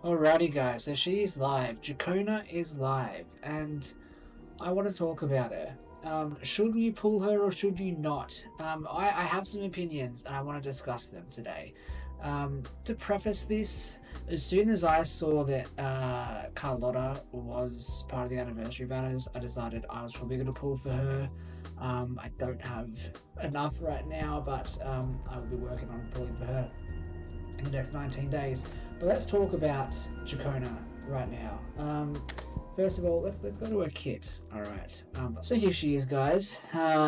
Alrighty guys, so she is live. Ciaccona is live, and I want to talk about her. Should you pull her or should you not? I have some opinions and I want to discuss them today. To preface this, as soon as I saw that Carlotta was part of the anniversary banners, I decided I was probably going to pull for her. I don't have enough right now, but I will be working on pulling for her in the next 19 days. But let's talk about Ciaccona right now. First of all, let's go to her kit. All right. So here she is, guys.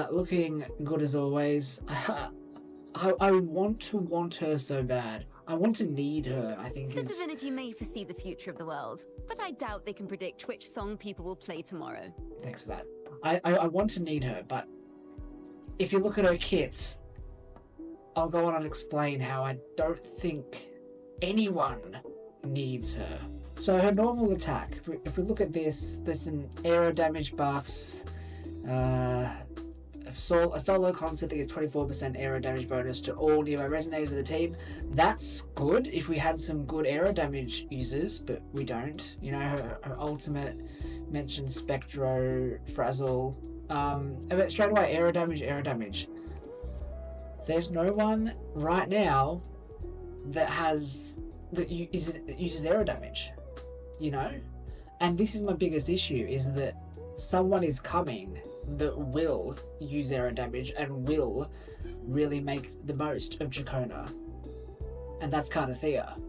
Looking good as always. I want her so bad. I want to need her. I think The divinity may foresee the future of the world, but I doubt they can predict which song people will play tomorrow. Thanks for that. I want to need her, but if you look at her kits, I'll go on and explain how I don't think anyone needs her. So her normal attack, if we look at this, there's some aero damage buffs. A solo concept that gets 24% aero damage bonus to all nearby resonators of the team. That's good if we had some good aero damage users, but we don't. You know, her ultimate mentions Spectro, Frazzle. But straight away, aero damage. There's no one right now that uses aero damage, you know? And this is my biggest issue, is that someone is coming that will use aero damage and will really make the most of Ciaccona. And that's Cardathea.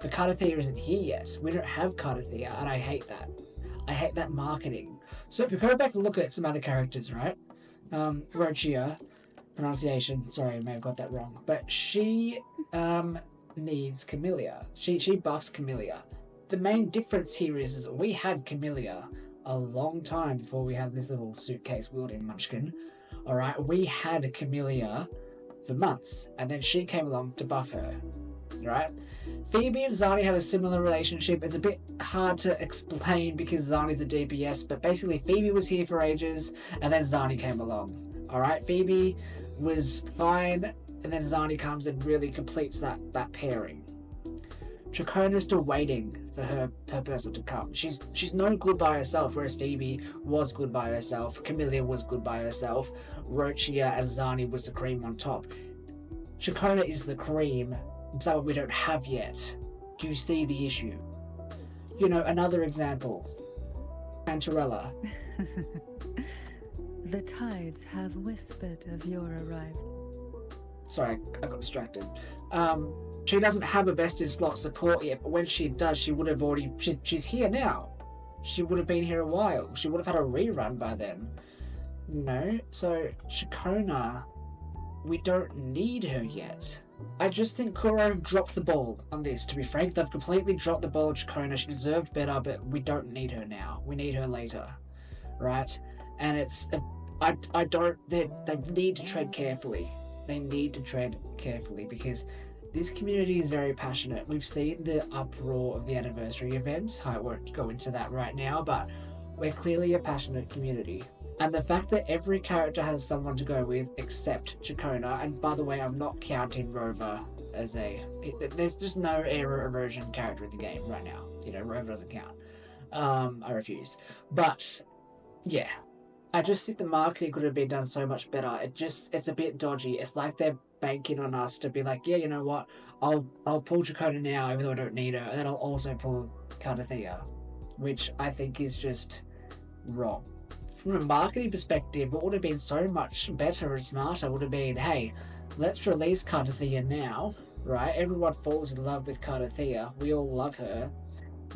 But Cardathea isn't here yet. We don't have Cardathea, and I hate that. I hate that marketing. So if we go back and look at some other characters, right? Rochia, pronunciation, sorry, I may have got that wrong, but she needs Camellia. She buffs Camellia. The main difference here is we had Camellia a long time before we had this little suitcase wielding munchkin. Alright, we had Camellia for months, and then she came along to buff her. Right? Phoebe and Zani have a similar relationship. It's a bit hard to explain because Zani's a DPS, but basically Phoebe was here for ages, and then Zani came along. Alright, Phoebe was fine, and then Zani comes and really completes that pairing. Ciaccona's still waiting for her person to come. She's no good by herself, whereas Phoebe was good by herself, Camellia was good by herself, Rochia and Zani was the cream on top. Ciaccona is the cream, someone we don't have yet. Do you see the issue? You know, another example. Pantarella. The tides have whispered of your arrival. Sorry, I got distracted. She doesn't have a vested slot support yet, but when she does, she would have already... She's here now. She would have been here a while. She would have had a rerun by then. No? So, Ciaccona, we don't need her yet. I just think Kuro dropped the ball on this, to be frank. They've completely dropped the ball at Ciaccona. She deserved better, but we don't need her now. We need her later. Right? And it's... They need to tread carefully. They need to tread carefully because this community is very passionate. We've seen the uproar of the anniversary events. I won't go into that right now, but we're clearly a passionate community. And the fact that every character has someone to go with except Ciaccona, and by the way, I'm not counting Rover as there's just no error erosion character in the game right now. You know, Rover doesn't count. I refuse. But, yeah. I just think the marketing could have been done so much better. It's a bit dodgy. It's like they're banking on us to be like, yeah, you know what? I'll pull Ciaccona now, even though I don't need her, and then I'll also pull Cardathea, which I think is just wrong. From a marketing perspective, what would have been so much better and smarter would have been, hey, let's release Cardathea now, right? Everyone falls in love with Cardathea. We all love her.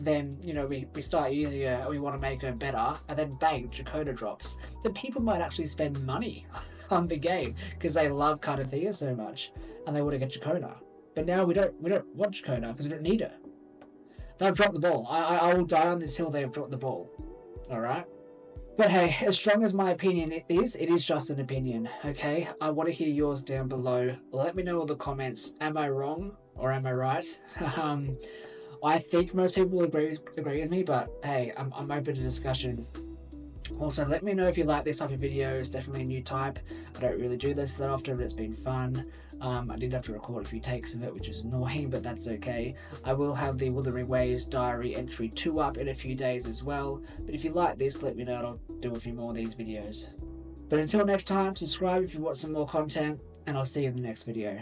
Then, you know, we start using her and we want to make her better, and then bang, Ciaccona drops. Then people might actually spend money on the game because they love Cardathea so much and they want to get Ciaccona. But now we don't want Ciaccona because we don't need her. They've dropped the ball. I will die on this hill they have dropped the ball. Alright? But hey, as strong as my opinion it is just an opinion, okay? I want to hear yours down below. Let me know in the comments. Am I wrong or am I right? I think most people agree with me, but hey, I'm open to discussion. Also, let me know if you like this type of video. It's definitely a new type. I don't really do this that often, but it's been fun. I did have to record a few takes of it, which is annoying, but that's okay. I will have the Wuthering Waves Diary Entry 2 up in a few days as well. But if you like this, let me know and I'll do a few more of these videos. But until next time, subscribe if you want some more content, and I'll see you in the next video.